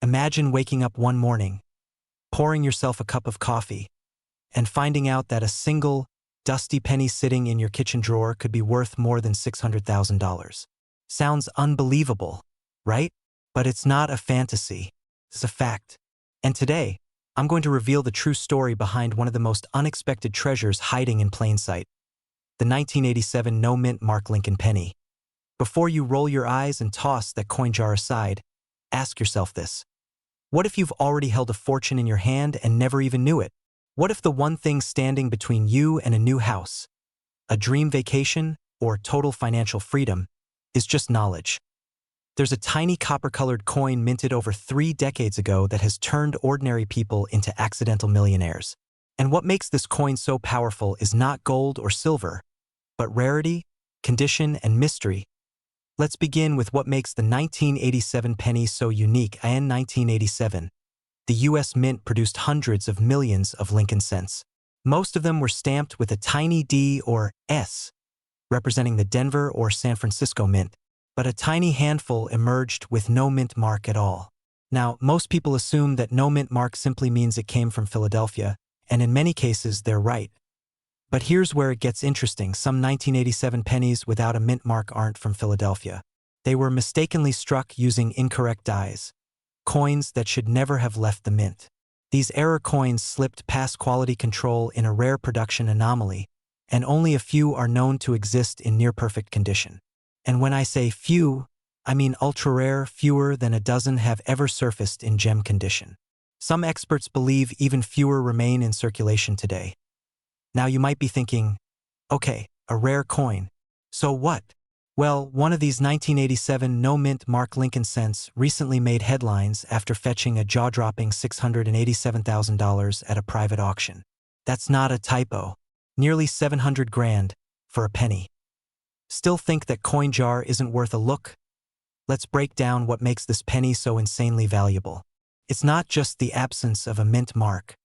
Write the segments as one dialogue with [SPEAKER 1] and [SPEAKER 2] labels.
[SPEAKER 1] Imagine waking up one morning, pouring yourself a cup of coffee, and finding out that a single, dusty penny sitting in your kitchen drawer could be worth more than $600,000. Sounds unbelievable, right? But it's not a fantasy. It's a fact. And today, I'm going to reveal the true story behind one of the most unexpected treasures hiding in plain sight: the 1987 no-mint Mark Lincoln penny. Before you roll your eyes and toss that coin jar aside, ask yourself this. What if you've already held a fortune in your hand and never even knew it? What if the one thing standing between you and a new house, a dream vacation, or total financial freedom, is just knowledge? There's a tiny copper-colored coin minted over 3 decades ago that has turned ordinary people into accidental millionaires. And what makes this coin so powerful is not gold or silver, but rarity, condition, and mystery. Let's begin with what makes the 1987 penny so unique. In 1987, the U.S. Mint produced hundreds of millions of Lincoln cents. Most of them were stamped with a tiny D or S, representing the Denver or San Francisco Mint, but a tiny handful emerged with no mint mark at all. Now, most people assume that no mint mark simply means it came from Philadelphia, and in many cases they're right. But here's where it gets interesting. Some 1987 pennies without a mint mark aren't from Philadelphia. They were mistakenly struck using incorrect dies, coins that should never have left the mint. These error coins slipped past quality control in a rare production anomaly, and only a few are known to exist in near-perfect condition. And when I say few, I mean ultra-rare. Fewer than a dozen have ever surfaced in gem condition. Some experts believe even fewer remain in circulation today. Now you might be thinking, okay, a rare coin. So what? Well, one of these 1987 no-mint Mark Lincoln cents recently made headlines after fetching a jaw-dropping $687,000 at a private auction. That's not a typo. Nearly $700,000 for a penny. Still think that coin jar isn't worth a look? Let's break down what makes this penny so insanely valuable. It's not just the absence of a mint mark.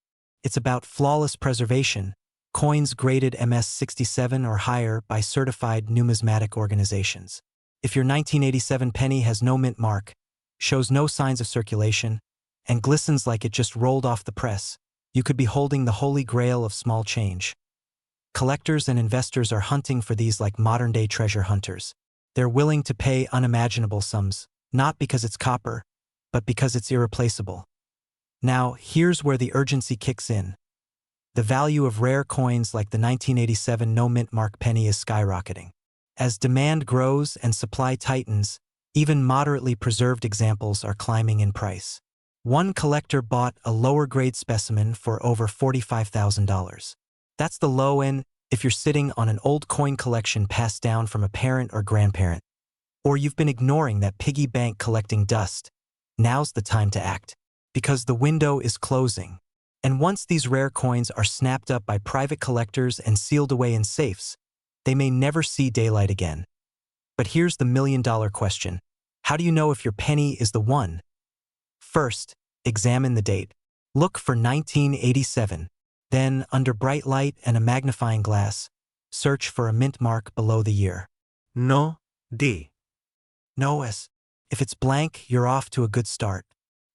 [SPEAKER 1] It's about flawless preservation. Coins graded MS-67 or higher by certified numismatic organizations. If your 1987 penny has no mint mark, shows no signs of circulation, and glistens like it just rolled off the press, you could be holding the holy grail of small change. Collectors and investors are hunting for these like modern-day treasure hunters. They're willing to pay unimaginable sums, not because it's copper, but because it's irreplaceable. Now, here's where the urgency kicks in. The value of rare coins like the 1987 no-mint mark penny is skyrocketing. As demand grows and supply tightens, even moderately preserved examples are climbing in price. One collector bought a lower-grade specimen for over $45,000. That's the low end if you're sitting on an old coin collection passed down from a parent or grandparent. Or you've been ignoring that piggy bank collecting dust. Now's the time to act, because the window is closing. And once these rare coins are snapped up by private collectors and sealed away in safes, they may never see daylight again. But here's the million-dollar question. How do you know if your penny is the one? First, examine the date. Look for 1987. Then, under bright light and a magnifying glass, search for a mint mark below the year.
[SPEAKER 2] No D.
[SPEAKER 1] No S. If it's blank, you're off to a good start.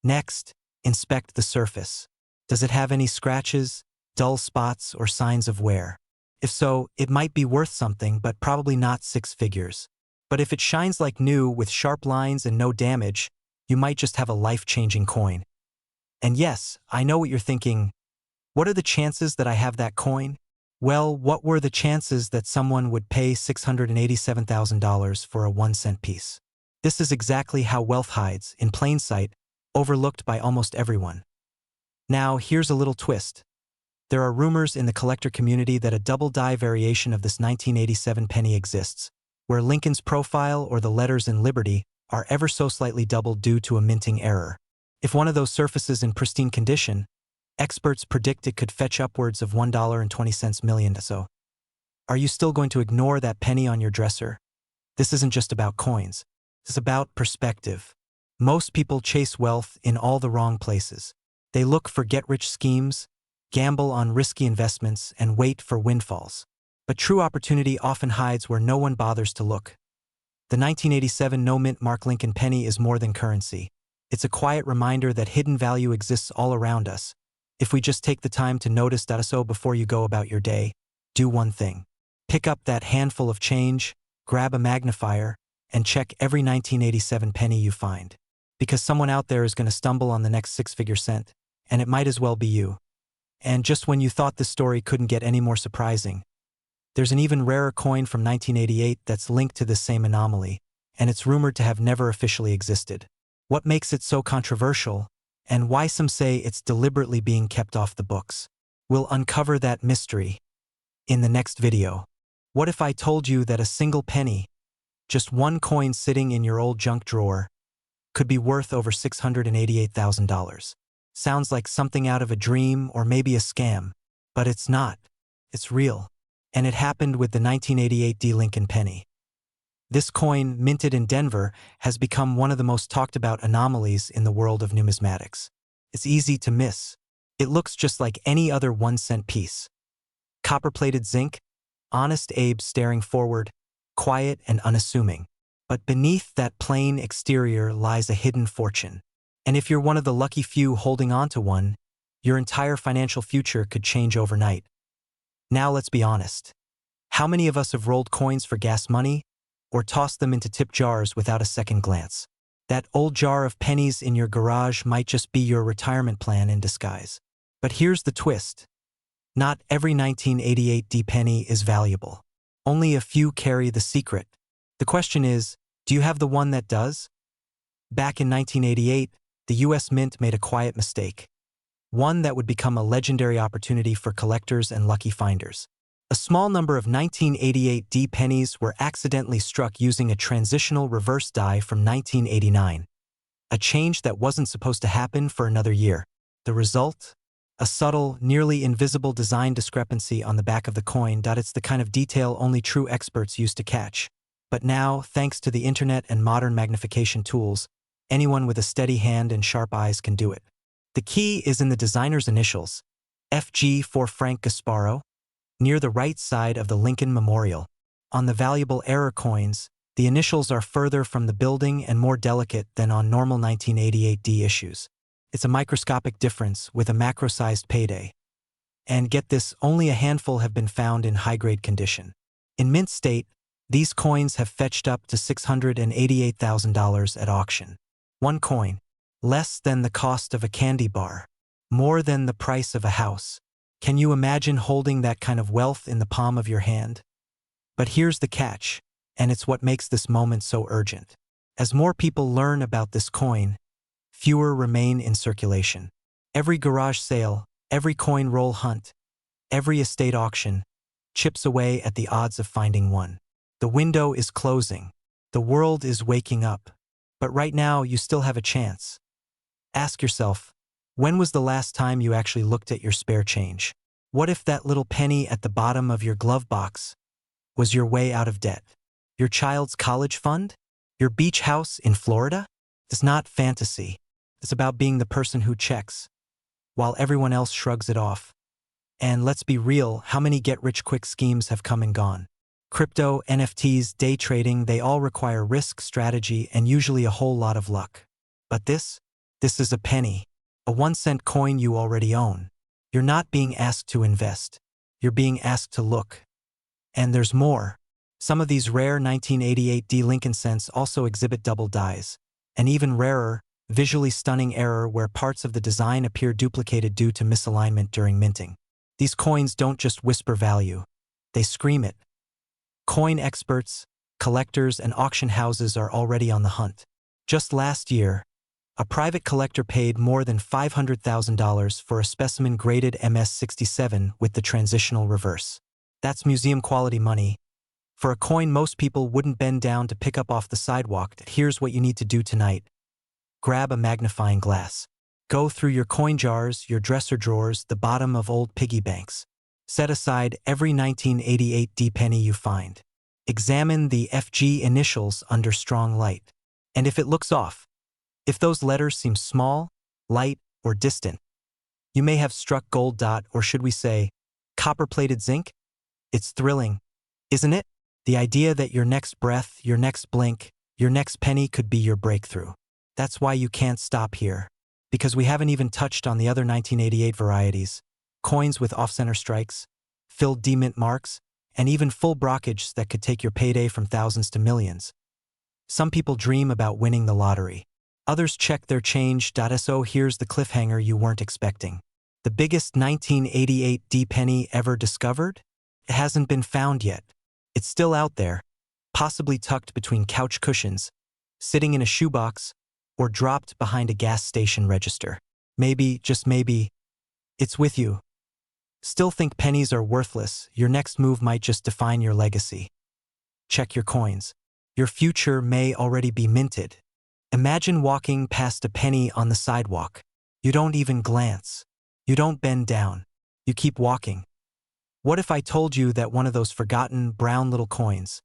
[SPEAKER 1] Next, inspect the surface. Does it have any scratches, dull spots, or signs of wear? If so, it might be worth something, but probably not 6 figures. But if it shines like new with sharp lines and no damage, you might just have a life-changing coin. And yes, I know what you're thinking. What are the chances that I have that coin? Well, what were the chances that someone would pay $687,000 for a 1-cent piece? This is exactly how wealth hides, in plain sight, overlooked by almost everyone. Now, here's a little twist. There are rumors in the collector community that a double-die variation of this 1987 penny exists, where Lincoln's profile or the letters in Liberty are ever so slightly doubled due to a minting error. If one of those surfaces in pristine condition, experts predict it could fetch upwards of $1.20 million. So, are you still going to ignore that penny on your dresser? This isn't just about coins. It's about perspective. Most people chase wealth in all the wrong places. They look for get-rich schemes, gamble on risky investments, and wait for windfalls. But true opportunity often hides where no one bothers to look. The 1987 no-mint Mark Lincoln penny is more than currency. It's a quiet reminder that hidden value exists all around us. If we just take the time to notice that. So before you go about your day, do one thing. Pick up that handful of change, grab a magnifier, and check every 1987 penny you find. Because someone out there is going to stumble on the next six-figure cent, and it might as well be you. And just when you thought this story couldn't get any more surprising, there's an even rarer coin from 1988 that's linked to this same anomaly, and it's rumored to have never officially existed. What makes it so controversial, and why some say it's deliberately being kept off the books? We'll uncover that mystery in the next video. What if I told you that a single penny, just one coin sitting in your old junk drawer, could be worth over $688,000? Sounds like something out of a dream or maybe a scam, but it's not. It's real. And it happened with the 1988 D. Lincoln penny. This coin, minted in Denver, has become one of the most talked about anomalies in the world of numismatics. It's easy to miss. It looks just like any other 1-cent piece. Copper-plated zinc, honest Abe staring forward, quiet and unassuming. But beneath that plain exterior lies a hidden fortune. And if you're one of the lucky few holding on to one, your entire financial future could change overnight. Now let's be honest. How many of us have rolled coins for gas money or tossed them into tip jars without a second glance? That old jar of pennies in your garage might just be your retirement plan in disguise. But here's the twist. Not every 1988 D penny is valuable. Only a few carry the secret. The question is, do you have the one that does? Back in 1988, the US Mint made a quiet mistake. One that would become a legendary opportunity for collectors and lucky finders. A small number of 1988 D pennies were accidentally struck using a transitional reverse die from 1989. A change that wasn't supposed to happen for another year. The result? A subtle, nearly invisible design discrepancy on the back of the coin. It's the kind of detail only true experts used to catch. But now, thanks to the internet and modern magnification tools, anyone with a steady hand and sharp eyes can do it. The key is in the designer's initials, FG for Frank Gasparo, near the right side of the Lincoln Memorial. On the valuable error coins, the initials are further from the building and more delicate than on normal 1988 D issues. It's a microscopic difference with a macro-sized payday. And get this, only a handful have been found in high-grade condition. In mint state, these coins have fetched up to $688,000 at auction. One coin, less than the cost of a candy bar, more than the price of a house. Can you imagine holding that kind of wealth in the palm of your hand? But here's the catch, and it's what makes this moment so urgent. As more people learn about this coin, fewer remain in circulation. Every garage sale, every coin roll hunt, every estate auction chips away at the odds of finding one. The window is closing. The world is waking up. But right now, you still have a chance. Ask yourself, when was the last time you actually looked at your spare change? What if that little penny at the bottom of your glove box was your way out of debt? Your child's college fund? Your beach house in Florida? It's not fantasy. It's about being the person who checks, while everyone else shrugs it off. And let's be real, how many get-rich-quick schemes have come and gone? Crypto, NFTs, day trading, they all require risk, strategy, and usually a whole lot of luck. But this is a penny, a 1-cent coin you already own. You're not being asked to invest. You're being asked to look. And there's more. Some of these rare 1988 D. Lincoln cents also exhibit double dies. An even rarer, visually stunning error where parts of the design appear duplicated due to misalignment during minting. These coins don't just whisper value. They scream it. Coin experts, collectors, and auction houses are already on the hunt. Just last year, a private collector paid more than $500,000 for a specimen graded MS-67 with the transitional reverse. That's museum-quality money. For a coin most people wouldn't bend down to pick up off the sidewalk. Here's what you need to do tonight. Grab a magnifying glass. Go through your coin jars, your dresser drawers, the bottom of old piggy banks. Set aside every 1988 D penny you find. Examine the FG initials under strong light. And if it looks off, if those letters seem small, light, or distant, you may have struck gold. Or should we say, copper-plated zinc? It's thrilling, isn't it? The idea that your next breath, your next blink, your next penny could be your breakthrough. That's why you can't stop here. Because we haven't even touched on the other 1988 varieties. Coins with off-center strikes, filled demint marks, and even full brockage that could take your payday from thousands to millions. Some people dream about winning the lottery. Others check their change. So here's the cliffhanger you weren't expecting. The biggest 1988 D penny ever discovered? It hasn't been found yet. It's still out there, possibly tucked between couch cushions, sitting in a shoebox, or dropped behind a gas station register. Maybe, just maybe, it's with you. Still think pennies are worthless? Your next move might just define your legacy. Check your coins. Your future may already be minted. Imagine walking past a penny on the sidewalk. You don't even glance. You don't bend down. You keep walking. What if I told you that one of those forgotten brown little coins,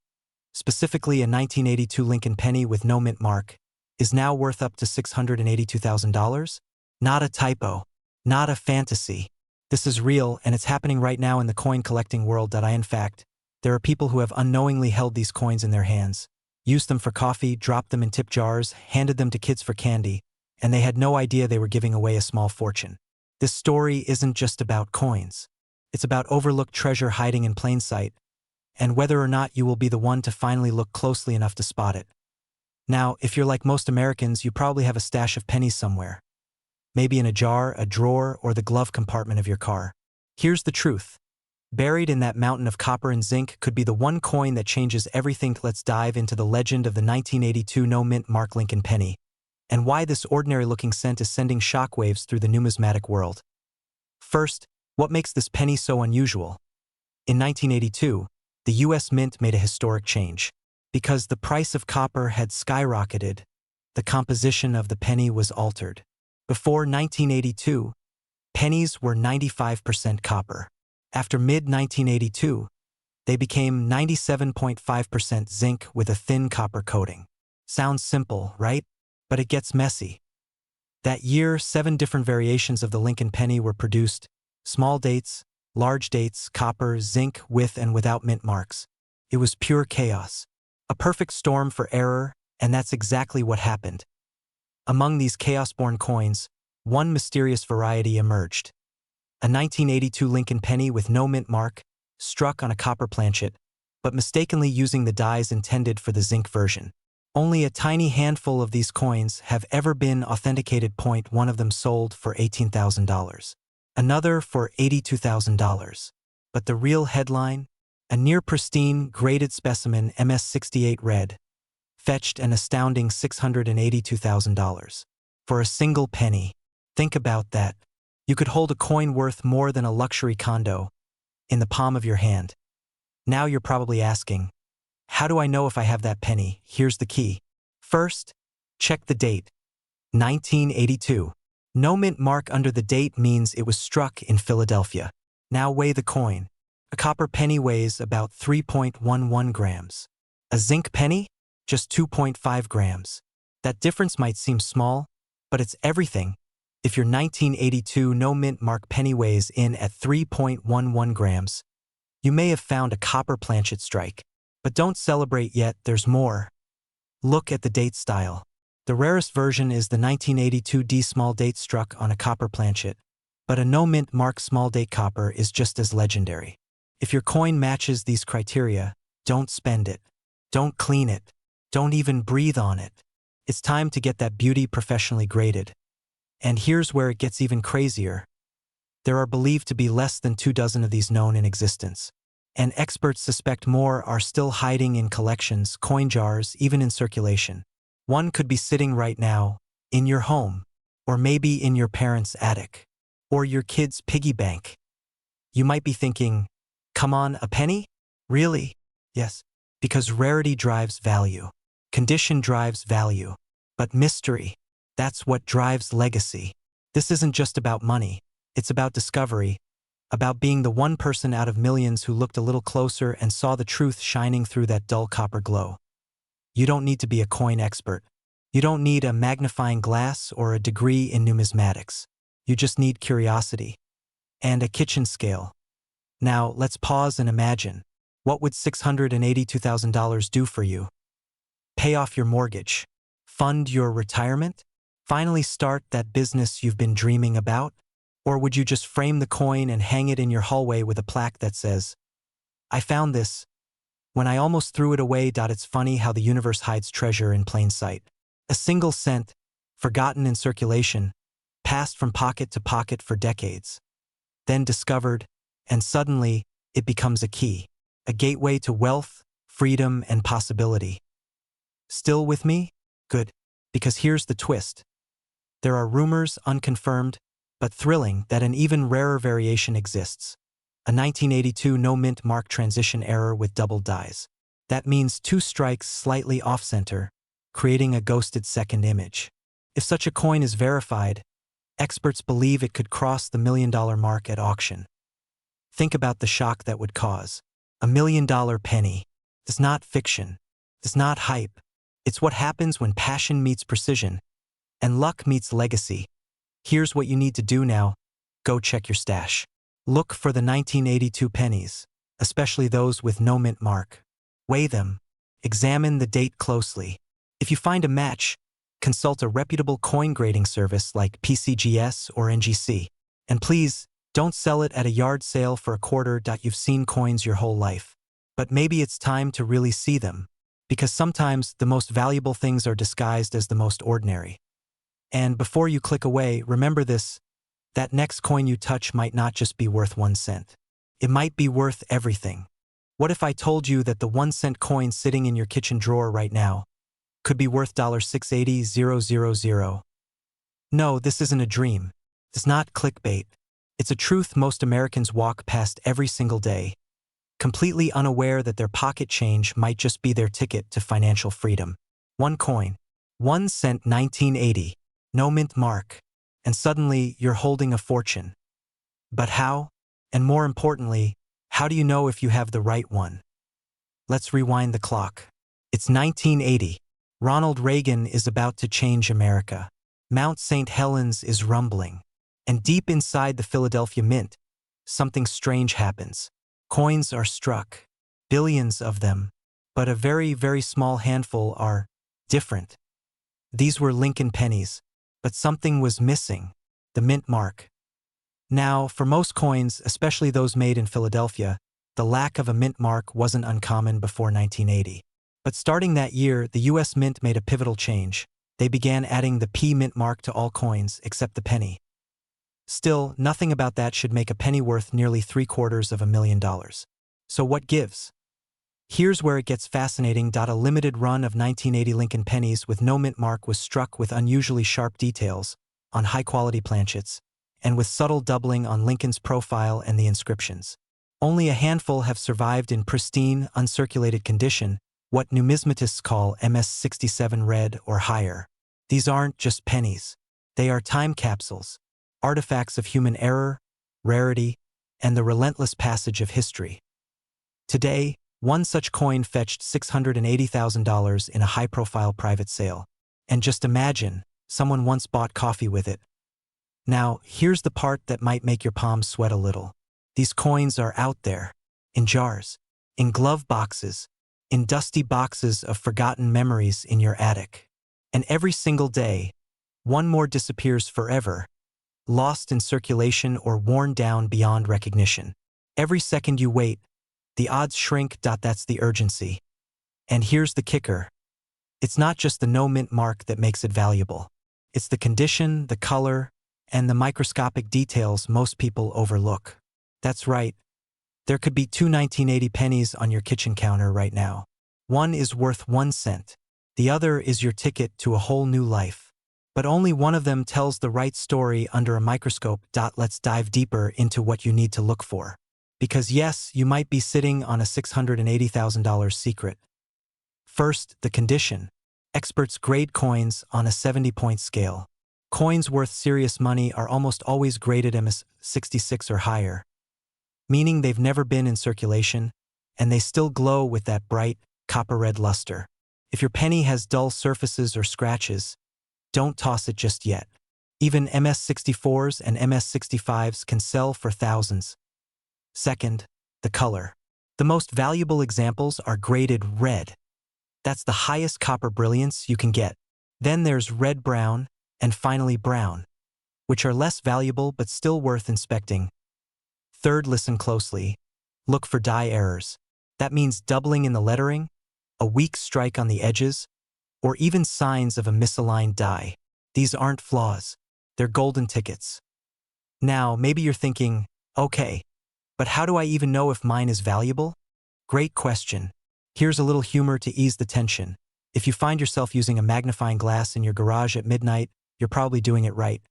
[SPEAKER 1] specifically a 1982 Lincoln penny with no mint mark, is now worth up to $682,000? Not a typo. Not a fantasy. This is real, and it's happening right now in the coin collecting world. In fact, there are people who have unknowingly held these coins in their hands, used them for coffee, dropped them in tip jars, handed them to kids for candy, and they had no idea they were giving away a small fortune. This story isn't just about coins. It's about overlooked treasure hiding in plain sight, and whether or not you will be the one to finally look closely enough to spot it. Now, if you're like most Americans, you probably have a stash of pennies somewhere. Maybe in a jar, a drawer, or the glove compartment of your car. Here's the truth. Buried in that mountain of copper and zinc could be the one coin that changes everything. Let's dive into the legend of the 1982 no mint mark Lincoln penny, and why this ordinary-looking cent is sending shockwaves through the numismatic world. First, what makes this penny so unusual? In 1982, the U.S. Mint made a historic change. Because the price of copper had skyrocketed, the composition of the penny was altered. Before 1982, pennies were 95% copper. After mid-1982, they became 97.5% zinc with a thin copper coating. Sounds simple, right? But it gets messy. That year, 7 different variations of the Lincoln penny were produced: small dates, large dates, copper, zinc, with and without mint marks. It was pure chaos. A perfect storm for error, and that's exactly what happened. Among these chaos-born coins, one mysterious variety emerged. A 1982 Lincoln penny with no mint mark, struck on a copper planchet, but mistakenly using the dies intended for the zinc version. Only a tiny handful of these coins have ever been authenticated. One of them sold for $18,000. Another for $82,000. But the real headline? A near-pristine, graded specimen MS68 red, fetched an astounding $682,000. For a single penny. Think about that. You could hold a coin worth more than a luxury condo in the palm of your hand. Now you're probably asking, how do I know if I have that penny? Here's the key. First, check the date. 1982. No mint mark under the date means it was struck in Philadelphia. Now weigh the coin. A copper penny weighs about 3.11 grams. A zinc penny? Just 2.5 grams. That difference might seem small, but it's everything. If your 1982 no mint mark penny weighs in at 3.11 grams, you may have found a copper planchet strike. But don't celebrate yet, there's more. Look at the date style. The rarest version is the 1982 D small date struck on a copper planchet, but a no mint mark small date copper is just as legendary. If your coin matches these criteria, don't spend it. Don't clean it. Don't even breathe on it. It's time to get that beauty professionally graded. And here's where it gets even crazier. There are believed to be less than 24 of these known in existence. And experts suspect more are still hiding in collections, coin jars, even in circulation. One could be sitting right now, in your home, or maybe in your parents' attic, or your kid's piggy bank. You might be thinking, come on, a penny? Really? Yes, because rarity drives value. Condition drives value. But mystery, that's what drives legacy. This isn't just about money. It's about discovery, about being the one person out of millions who looked a little closer and saw the truth shining through that dull copper glow. You don't need to be a coin expert. You don't need a magnifying glass or a degree in numismatics. You just need curiosity. And a kitchen scale. Now, let's pause and imagine. What would $682,000 do for you? Pay off your mortgage. Fund your retirement? Finally start that business you've been dreaming about? Or would you just frame the coin and hang it in your hallway with a plaque that says, "I found this when I almost threw it away." It's funny how the universe hides treasure in plain sight. A single cent, forgotten in circulation, passed from pocket to pocket for decades, then discovered, and suddenly it becomes a key, a gateway to wealth, freedom, and possibility. Still with me? Good, because here's the twist. There are rumors, unconfirmed, but thrilling, that an even rarer variation exists. A 1982 no-mint mark transition error with doubled dies. That means 2 strikes slightly off-center, creating a ghosted second image. If such a coin is verified, experts believe it could cross the $1 million mark at auction. Think about the shock that would cause. $1 million penny. It's not fiction. It's not hype. It's what happens when passion meets precision and luck meets legacy. Here's what you need to do now. Go check your stash. Look for the 1982 pennies, especially those with no mint mark. Weigh them. Examine the date closely. If you find a match, consult a reputable coin grading service like PCGS or NGC. And please, don't sell it at a yard sale for a quarter. You've seen coins your whole life. But maybe it's time to really see them, because sometimes the most valuable things are disguised as the most ordinary. And before you click away, remember this: that next coin you touch might not just be worth 1 cent. It might be worth everything. What if I told you that the 1-cent coin sitting in your kitchen drawer right now could be worth $680,000? No, this isn't a dream. It's not clickbait. It's a truth most Americans walk past every single day, completely unaware that their pocket change might just be their ticket to financial freedom. One coin, 1 cent, 1980, no mint mark, and suddenly you're holding a fortune. But how? And more importantly, how do you know if you have the right one? Let's rewind the clock. It's 1980. Ronald Reagan is about to change America. Mount St. Helens is rumbling. And deep inside the Philadelphia Mint, something strange happens. Coins are struck. Billions of them. But a very, very small handful are different. These were Lincoln pennies, but something was missing: the mint mark. Now, for most coins, especially those made in Philadelphia, the lack of a mint mark wasn't uncommon before 1980. But starting that year, the US Mint made a pivotal change. They began adding the P mint mark to all coins except the penny. Still, nothing about that should make a penny worth nearly $750,000. So what gives? Here's where it gets fascinating. A limited run of 1980 Lincoln pennies with no mint mark was struck with unusually sharp details on high-quality planchets, and with subtle doubling on Lincoln's profile and the inscriptions. Only a handful have survived in pristine, uncirculated condition, what numismatists call MS-67 red or higher. These aren't just pennies. They are time capsules, artifacts of human error, rarity, and the relentless passage of history. Today, one such coin fetched $680,000 in a high-profile private sale. And just imagine, someone once bought coffee with it. Now, here's the part that might make your palms sweat a little. These coins are out there, in jars, in glove boxes, in dusty boxes of forgotten memories in your attic. And every single day, one more disappears forever, lost in circulation or worn down beyond recognition. Every second you wait, the odds shrink. That's the urgency. And here's the kicker. It's not just the no mint mark that makes it valuable. It's the condition, the color, and the microscopic details most people overlook. That's right. There could be 2 1980 pennies on your kitchen counter right now. One is worth 1 cent. The other is your ticket to a whole new life. But only one of them tells the right story under a microscope. Let's dive deeper into what you need to look for. Because yes, you might be sitting on a $680,000 secret. First, the condition. Experts grade coins on a 70-point scale. Coins worth serious money are almost always graded MS-66 or higher, meaning they've never been in circulation, and they still glow with that bright, copper-red luster. If your penny has dull surfaces or scratches, don't toss it just yet. Even MS-64s and MS-65s can sell for thousands. Second, the color. The most valuable examples are graded red. That's the highest copper brilliance you can get. Then there's red-brown, and finally brown, which are less valuable but still worth inspecting. Third, listen closely. Look for die errors. That means doubling in the lettering, a weak strike on the edges, or even signs of a misaligned die. These aren't flaws. They're golden tickets. Now, maybe you're thinking, okay, but how do I even know if mine is valuable? Great question. Here's a little humor to ease the tension. If you find yourself using a magnifying glass in your garage at midnight, you're probably doing it right.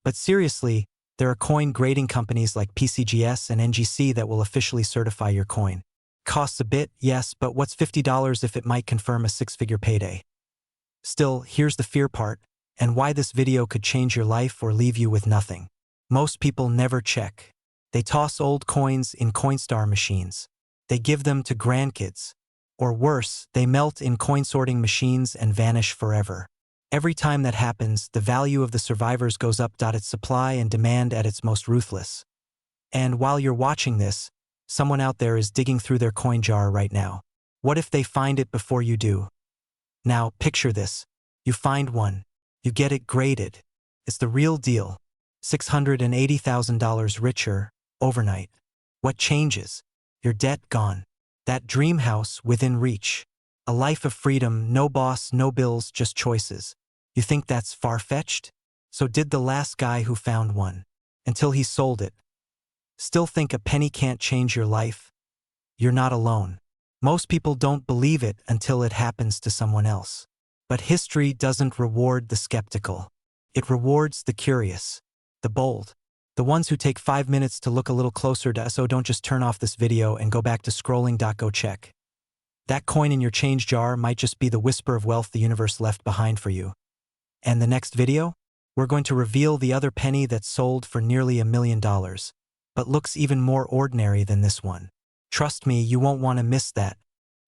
[SPEAKER 1] But seriously, there are coin grading companies like PCGS and NGC that will officially certify your coin. Costs a bit, yes, but what's $50 if it might confirm a six-figure payday? Still, here's the fear part, and why this video could change your life or leave you with nothing. Most people never check. They toss old coins in Coinstar machines. They give them to grandkids. Or worse, they melt in coin sorting machines and vanish forever. Every time that happens, the value of the survivors goes up. Its supply and demand at its most ruthless. And while you're watching this, someone out there is digging through their coin jar right now. What if they find it before you do? Now, picture this. You find one. You get it graded. It's the real deal. $680,000 richer, overnight. What changes? Your debt gone. That dream house within reach. A life of freedom, no boss, no bills, just choices. You think that's far-fetched? So did the last guy who found one. Until he sold it. Still think a penny can't change your life? You're not alone. Most people don't believe it until it happens to someone else. But history doesn't reward the skeptical. It rewards the curious, the bold, the ones who take 5 minutes to look a little closer to us. So don't just turn off this video and go back to scrolling. Go check. That coin in your change jar might just be the whisper of wealth the universe left behind for you. And the next video, we're going to reveal the other penny that sold for nearly $1 million, but looks even more ordinary than this one. Trust me, you won't want to miss that.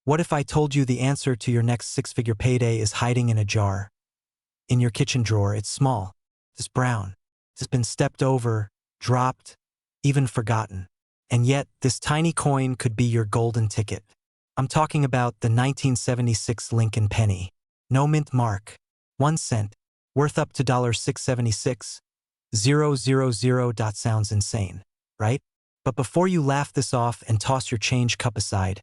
[SPEAKER 1] What if I told you the answer to your next six-figure payday is hiding in a jar? In your kitchen drawer, it's small, it's brown, it's been stepped over, dropped, even forgotten. And yet, this tiny coin could be your golden ticket. I'm talking about the 1976 Lincoln penny. No mint mark. 1 cent. Worth up to $6.76. 000. Sounds insane, right? But before you laugh this off and toss your change cup aside,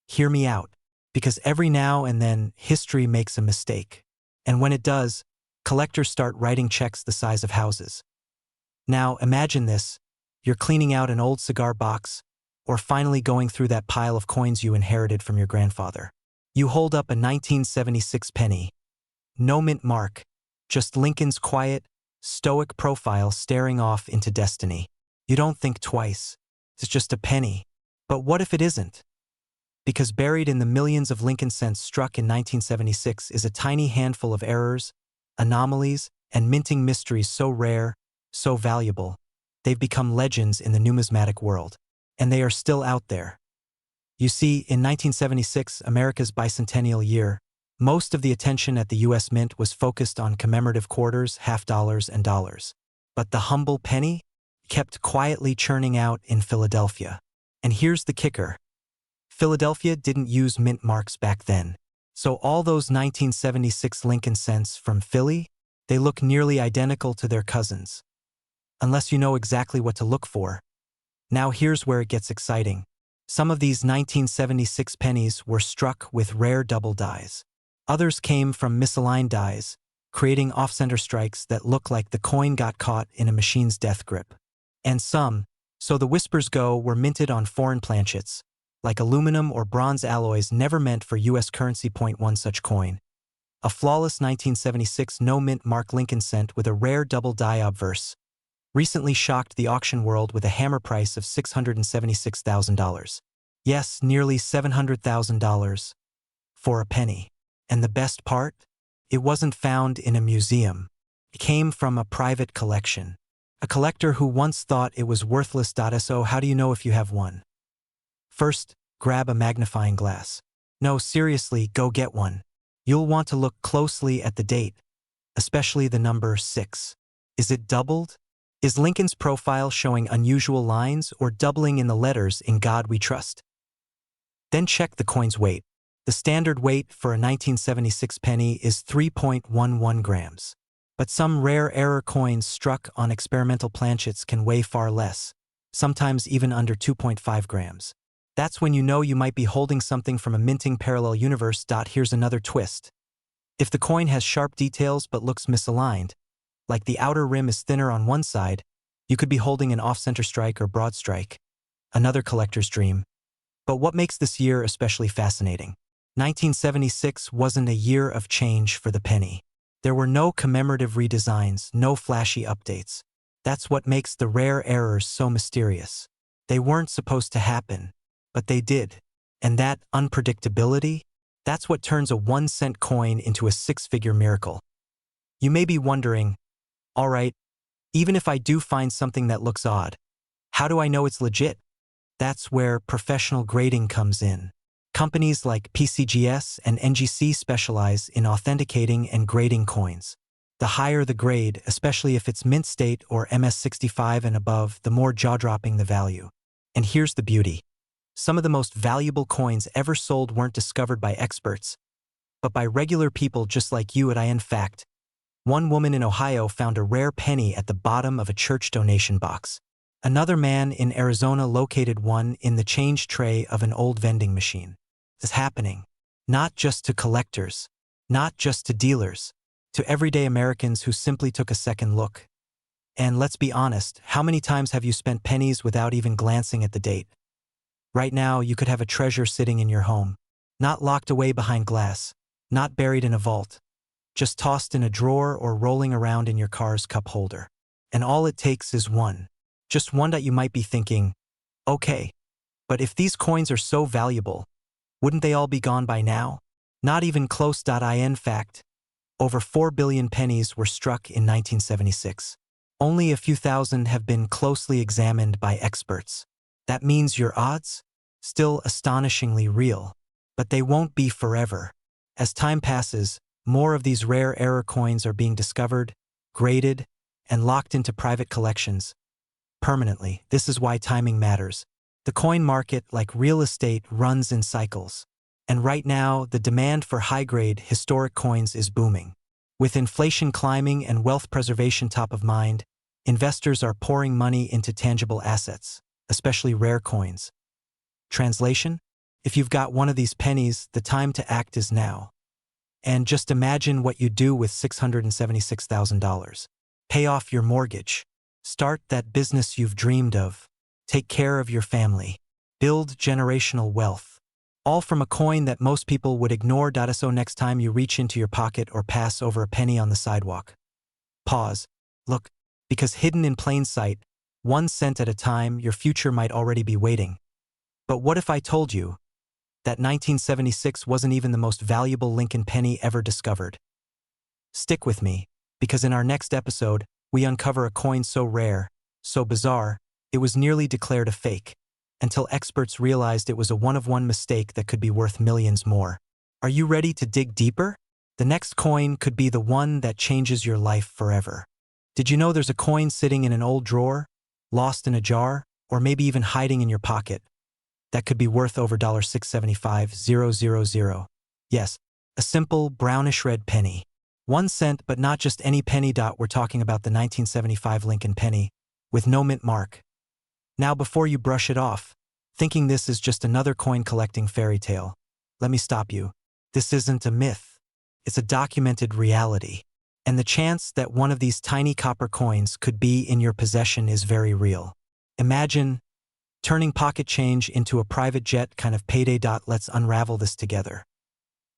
[SPEAKER 1] hear me out. Because every now and then, history makes a mistake. And when it does, collectors start writing checks the size of houses. Now, imagine this. You're cleaning out an old cigar box, or finally going through that pile of coins you inherited from your grandfather. You hold up a 1976 penny. No mint mark, just Lincoln's quiet, stoic profile staring off into destiny. You don't think twice. It's just a penny. But what if it isn't? Because buried in the millions of Lincoln cents struck in 1976 is a tiny handful of errors, anomalies, and minting mysteries so rare, so valuable, they've become legends in the numismatic world. And they are still out there. You see, in 1976, America's bicentennial year, most of the attention at the U.S. Mint was focused on commemorative quarters, half dollars, and dollars. But the humble penny kept quietly churning out in Philadelphia. And here's the kicker. Philadelphia didn't use mint marks back then. So all those 1976 Lincoln cents from Philly, they look nearly identical to their cousins. Unless you know exactly what to look for. Now here's where it gets exciting. Some of these 1976 pennies were struck with rare double dies. Others came from misaligned dies, creating off-center strikes that look like the coin got caught in a machine's death grip. And some, so the whispers go, were minted on foreign planchets, like aluminum or bronze alloys never meant for U.S. currency. One such coin. A flawless 1976 no-mint mark Lincoln cent with a rare double die obverse, recently shocked the auction world with a hammer price of $676,000. Yes, nearly $700,000 for a penny. And the best part? It wasn't found in a museum. It came from a private collection. A collector who once thought it was worthless. So how do you know if you have one? First, grab a magnifying glass. No, seriously, go get one. You'll want to look closely at the date, especially the number 6. Is it doubled? Is Lincoln's profile showing unusual lines or doubling in the letters "In God We Trust"? Then check the coin's weight. The standard weight for a 1976 penny is 3.11 grams. But some rare error coins struck on experimental planchets can weigh far less, sometimes even under 2.5 grams. That's when you know you might be holding something from a minting parallel universe. Here's another twist. If the coin has sharp details but looks misaligned, like the outer rim is thinner on one side, you could be holding an off-center strike or broad strike, another collector's dream. But what makes this year especially fascinating? 1976 wasn't a year of change for the penny. There were no commemorative redesigns, no flashy updates. That's what makes the rare errors so mysterious. They weren't supposed to happen, but they did. And that unpredictability, that's what turns a 1-cent coin into a 6-figure miracle. You may be wondering, all right, even if I do find something that looks odd, how do I know it's legit? That's where professional grading comes in. Companies like PCGS and NGC specialize in authenticating and grading coins. The higher the grade, especially if it's mint state or MS65 and above, the more jaw-dropping the value. And here's the beauty. Some of the most valuable coins ever sold weren't discovered by experts, but by regular people just like you. In fact, one woman in Ohio found a rare penny at the bottom of a church donation box. Another man in Arizona located one in the change tray of an old vending machine. This is happening, not just to collectors, not just to dealers, to everyday Americans who simply took a second look. And let's be honest, how many times have you spent pennies without even glancing at the date? Right now, you could have a treasure sitting in your home, not locked away behind glass, not buried in a vault, just tossed in a drawer or rolling around in your car's cup holder. And all it takes is one. Just one that you might be thinking, okay, but if these coins are so valuable, wouldn't they all be gone by now? Not even close. In fact, over 4 billion pennies were struck in 1976. Only a few thousand have been closely examined by experts. That means your odds? Still astonishingly real. But they won't be forever. As time passes, more of these rare error coins are being discovered, graded, and locked into private collections permanently. This is why timing matters. The coin market, like real estate, runs in cycles. And right now, the demand for high-grade, historic coins is booming. With inflation climbing and wealth preservation top of mind, investors are pouring money into tangible assets, especially rare coins. Translation? If you've got one of these pennies, the time to act is now. And just imagine what you'd do with $676,000. Pay off your mortgage. Start that business you've dreamed of. Take care of your family. Build generational wealth. All from a coin that most people would ignore. So next time you reach into your pocket or pass over a penny on the sidewalk, pause. Look, because hidden in plain sight, 1 cent at a time, your future might already be waiting. But what if I told you that 1976 wasn't even the most valuable Lincoln penny ever discovered? Stick with me, because in our next episode, we uncover a coin so rare, so bizarre, it was nearly declared a fake, until experts realized it was a one-of-one mistake that could be worth millions more. Are you ready to dig deeper? The next coin could be the one that changes your life forever. Did you know there's a coin sitting in an old drawer, lost in a jar, or maybe even hiding in your pocket, that could be worth over $675,000? Yes, a simple brownish red penny. 1 cent, but not just any penny. We're talking about the 1975 Lincoln penny, with no mint mark. Now before you brush it off, thinking this is just another coin collecting fairy tale, let me stop you. This isn't a myth. It's a documented reality. And the chance that one of these tiny copper coins could be in your possession is very real. Imagine turning pocket change into a private jet kind of payday. Let's unravel this together.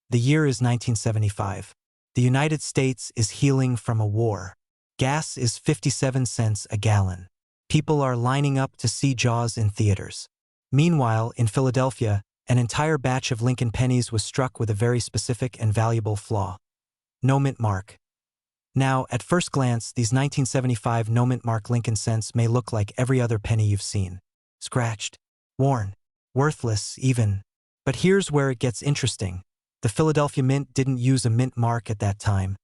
[SPEAKER 1] The year is 1975. The United States is healing from a war. Gas is 57 cents a gallon. People are lining up to see Jaws in theaters. Meanwhile, in Philadelphia, an entire batch of Lincoln pennies was struck with a very specific and valuable flaw. No mint mark. Now, at first glance, these 1975 no mint mark Lincoln cents may look like every other penny you've seen. Scratched, worn, worthless even. But here's where it gets interesting. The Philadelphia Mint didn't use a mint mark at that time,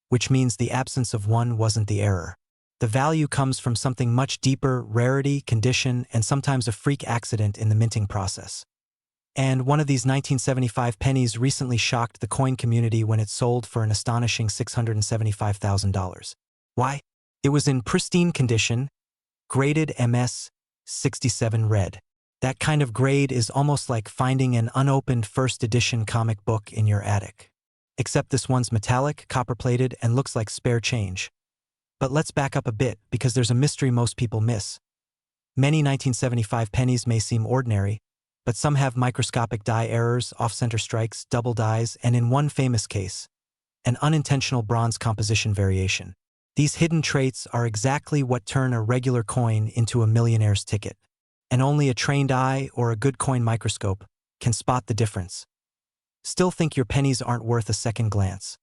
[SPEAKER 1] which means the absence of one wasn't the error. The value comes from something much deeper: rarity, condition, and sometimes a freak accident in the minting process. And one of these 1975 pennies recently shocked the coin community when it sold for an astonishing $675,000. Why? It was in pristine condition, graded MS 67 red. That kind of grade is almost like finding an unopened first edition comic book in your attic. Except this one's metallic, copper-plated, and looks like spare change. But let's back up a bit, because there's a mystery most people miss. Many 1975 pennies may seem ordinary, but some have microscopic die errors, off-center strikes, double dies, and in one famous case, an unintentional bronze composition variation. These hidden traits are exactly what turn a regular coin into a millionaire's ticket. And only a trained eye or a good coin microscope can spot the difference. Still think your pennies aren't worth a second glance?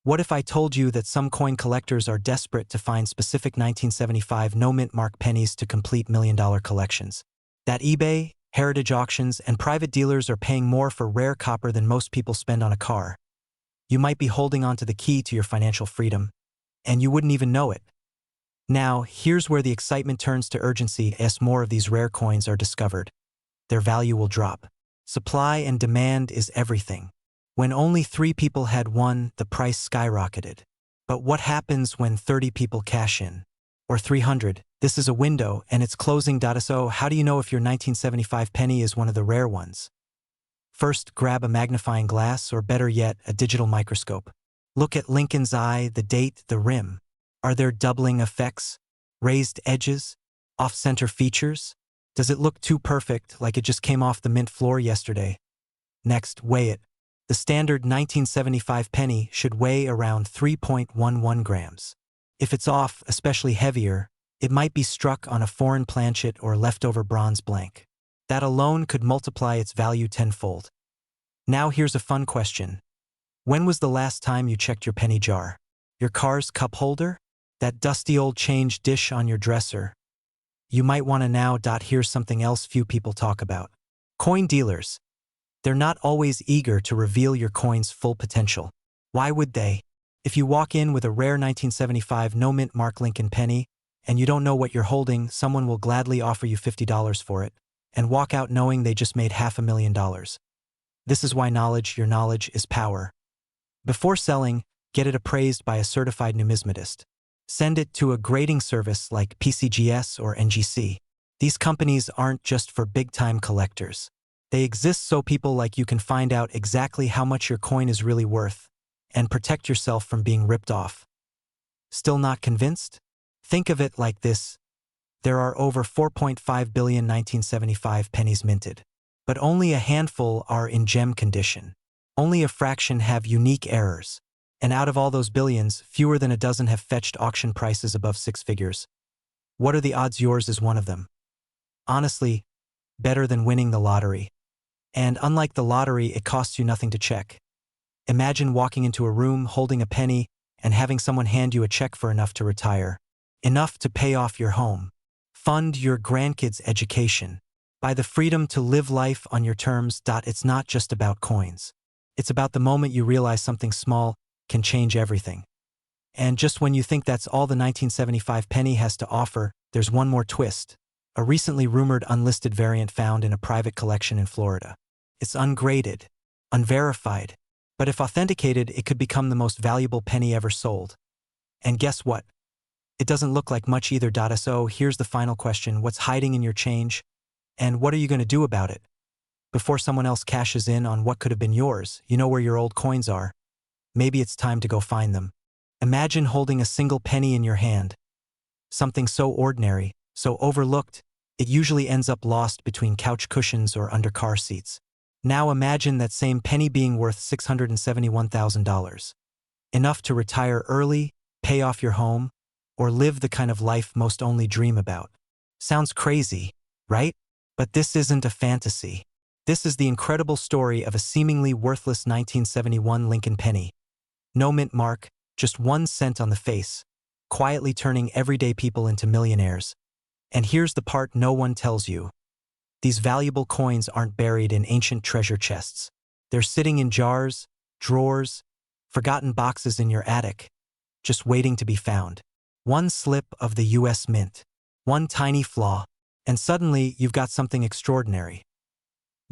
[SPEAKER 1] What if I told you that some coin collectors are desperate to find specific 1975 no-mint mark pennies to complete million-dollar collections? That eBay, heritage auctions, and private dealers are paying more for rare copper than most people spend on a car. You might be holding on to the key to your financial freedom, and you wouldn't even know it. Now, here's where the excitement turns to urgency as more of these rare coins are discovered. Their value will drop. Supply and demand is everything. When only 3 people had one, the price skyrocketed. But what happens when 30 people cash in? Or 300? This is a window, and it's closing. So how do you know if your 1975 penny is one of the rare ones? First, grab a magnifying glass, or better yet, a digital microscope. Look at Lincoln's eye, the date, the rim. Are there doubling effects, raised edges, off-center features? Does it look too perfect, like it just came off the mint floor yesterday? Next, weigh it. The standard 1975 penny should weigh around 3.11 grams. If it's off, especially heavier, it might be struck on a foreign planchet or leftover bronze blank. That alone could multiply its value tenfold. Now here's a fun question. When was the last time you checked your penny jar? Your car's cup holder? That dusty old change dish on your dresser? You might want to now. Here's something else few people talk about. Coin dealers. They're not always eager to reveal your coin's full potential. Why would they? If you walk in with a rare 1975 no-mint mark Lincoln penny, and you don't know what you're holding, someone will gladly offer you $50 for it, and walk out knowing they just made $500,000. This is why your knowledge is power. Before selling, get it appraised by a certified numismatist. Send it to a grading service like PCGS or NGC. These companies aren't just for big-time collectors. They exist so people like you can find out exactly how much your coin is really worth and protect yourself from being ripped off. Still not convinced? Think of it like this. There are over 4.5 billion 1975 pennies minted, but only a handful are in gem condition. Only a fraction have unique errors. And out of all those billions, fewer than a dozen have fetched auction prices above 6 figures. What are the odds yours is one of them? Honestly, better than winning the lottery. And unlike the lottery, it costs you nothing to check. Imagine walking into a room holding a penny and having someone hand you a check for enough to retire. Enough to pay off your home. Fund your grandkids' education. Buy the freedom to live life on your terms. It's not just about coins. It's about the moment you realize something small can change everything. And just when you think that's all the 1975 penny has to offer, there's one more twist. A recently rumored unlisted variant found in a private collection in Florida. It's ungraded, unverified, but if authenticated, it could become the most valuable penny ever sold. And guess what? It doesn't look like much either. So here's the final question. What's hiding in your change? And what are you going to do about it? Before someone else cashes in on what could have been yours, you know where your old coins are. Maybe it's time to go find them. Imagine holding a single penny in your hand. Something so ordinary, so overlooked, it usually ends up lost between couch cushions or under car seats. Now imagine that same penny being worth $671,000. Enough to retire early, pay off your home, or live the kind of life most only dream about. Sounds crazy, right? But this isn't a fantasy. This is the incredible story of a seemingly worthless 1971 Lincoln penny. No mint mark, just 1 cent on the face, quietly turning everyday people into millionaires. And here's the part no one tells you. These valuable coins aren't buried in ancient treasure chests. They're sitting in jars, drawers, forgotten boxes in your attic, just waiting to be found. One slip of the US Mint, one tiny flaw, and suddenly you've got something extraordinary.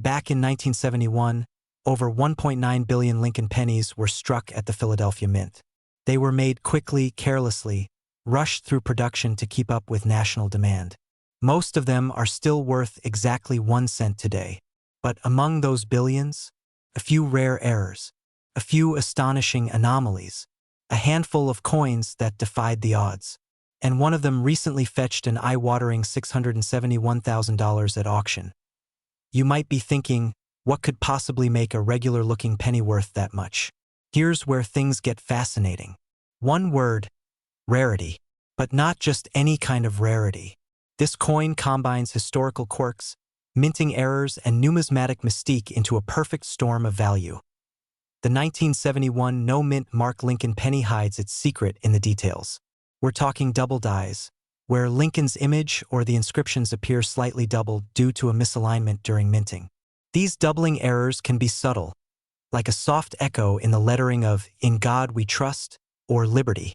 [SPEAKER 1] Back in 1971, over 1.9 billion Lincoln pennies were struck at the Philadelphia Mint. They were made quickly, carelessly, rushed through production to keep up with national demand. Most of them are still worth exactly 1 cent today. But among those billions, a few rare errors, a few astonishing anomalies, a handful of coins that defied the odds. And one of them recently fetched an eye-watering $671,000 at auction. You might be thinking, what could possibly make a regular-looking penny worth that much? Here's where things get fascinating. One word: rarity. But not just any kind of rarity. This coin combines historical quirks, minting errors, and numismatic mystique into a perfect storm of value. The 1971 no-mint Mark Lincoln penny hides its secret in the details. We're talking double dies, where Lincoln's image or the inscriptions appear slightly doubled due to a misalignment during minting. These doubling errors can be subtle, like a soft echo in the lettering of "In God We Trust" or "Liberty."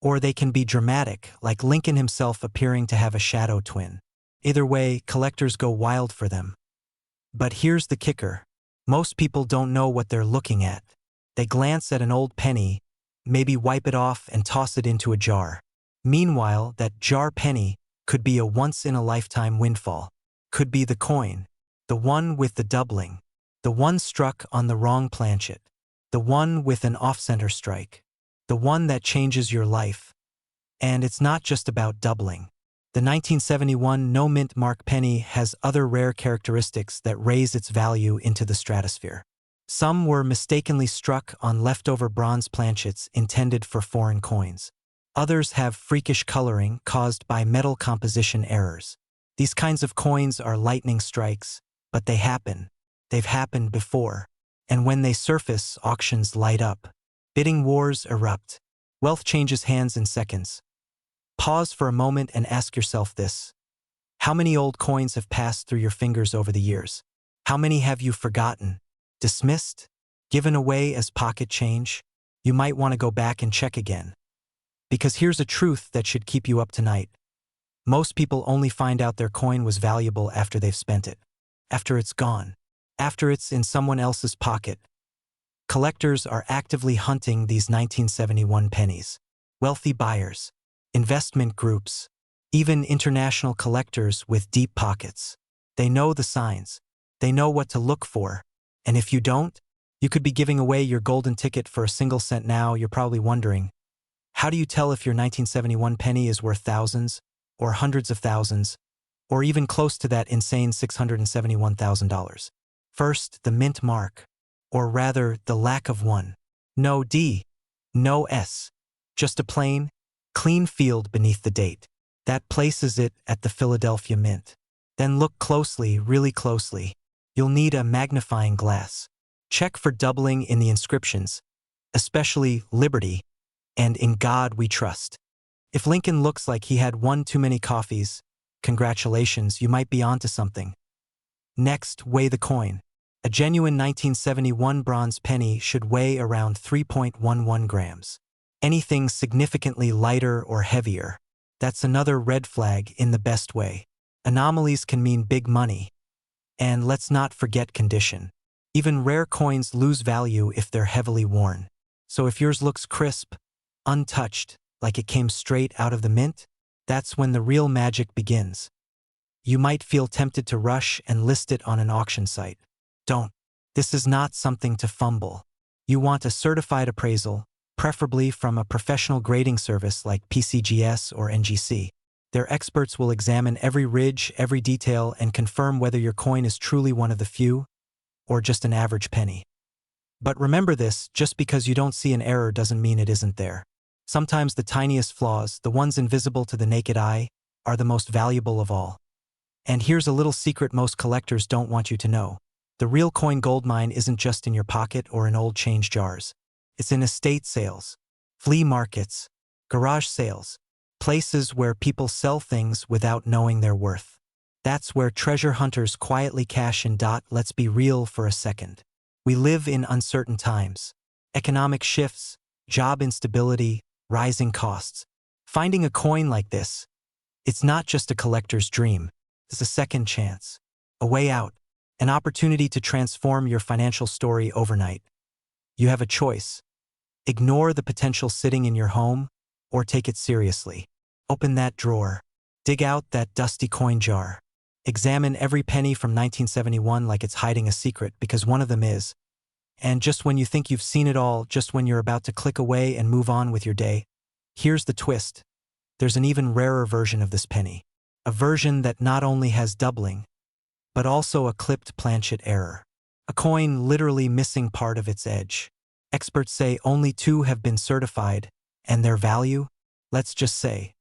[SPEAKER 1] Or they can be dramatic, like Lincoln himself appearing to have a shadow twin. Either way, collectors go wild for them. But here's the kicker. Most people don't know what they're looking at. They glance at an old penny, maybe wipe it off and toss it into a jar. Meanwhile, that jar penny could be a once-in-a-lifetime windfall. Could be the coin, the one with the doubling, the one struck on the wrong planchet, the one with an off-center strike, the one that changes your life. And it's not just about doubling. The 1971 no-mint Mark penny has other rare characteristics that raise its value into the stratosphere. Some were mistakenly struck on leftover bronze planchets intended for foreign coins. Others have freakish coloring caused by metal composition errors. These kinds of coins are lightning strikes, but they happen. They've happened before. And when they surface, auctions light up. Bidding wars erupt. Wealth changes hands in seconds. Pause for a moment and ask yourself this. How many old coins have passed through your fingers over the years? How many have you forgotten, dismissed, given away as pocket change? You might want to go back and check again. Because here's a truth that should keep you up tonight. Most people only find out their coin was valuable after they've spent it. After it's gone. After it's in someone else's pocket. Collectors are actively hunting these 1971 pennies. Wealthy buyers, investment groups, even international collectors with deep pockets. They know the signs. They know what to look for. And if you don't, you could be giving away your golden ticket for a single cent now. You're probably wondering, how do you tell if your 1971 penny is worth thousands, or hundreds of thousands, or even close to that insane $671,000? First, the mint mark. Or rather, the lack of one. No D, no S, just a plain, clean field beneath the date. That places it at the Philadelphia Mint. Then look closely, really closely. You'll need a magnifying glass. Check for doubling in the inscriptions, especially Liberty and In God We Trust. If Lincoln looks like he had one too many coffees, congratulations, you might be onto something. Next, weigh the coin. A genuine 1971 bronze penny should weigh around 3.11 grams. Anything significantly lighter or heavier, that's another red flag in the best way. Anomalies can mean big money. And let's not forget condition. Even rare coins lose value if they're heavily worn. So if yours looks crisp, untouched, like it came straight out of the mint, that's when the real magic begins. You might feel tempted to rush and list it on an auction site. Don't. This is not something to fumble. You want a certified appraisal, preferably from a professional grading service like PCGS or NGC. Their experts will examine every ridge, every detail, and confirm whether your coin is truly one of the few, or just an average penny. But remember this, just because you don't see an error doesn't mean it isn't there. Sometimes the tiniest flaws, the ones invisible to the naked eye, are the most valuable of all. And here's a little secret most collectors don't want you to know. The real coin goldmine isn't just in your pocket or in old change jars. It's in estate sales, flea markets, garage sales, places where people sell things without knowing their worth. That's where treasure hunters quietly cash in. Let's be real for a second. We live in uncertain times. Economic shifts, job instability, rising costs. Finding a coin like this, it's not just a collector's dream. It's a second chance, a way out. An opportunity to transform your financial story overnight. You have a choice. Ignore the potential sitting in your home, or take it seriously. Open that drawer. Dig out that dusty coin jar. Examine every penny from 1971 like it's hiding a secret, because one of them is. And just when you think you've seen it all, just when you're about to click away and move on with your day, here's the twist. There's an even rarer version of this penny. A version that not only has doubling, but also a clipped planchet error. A coin literally missing part of its edge. Experts say only 2 have been certified, and their value? Let's just say.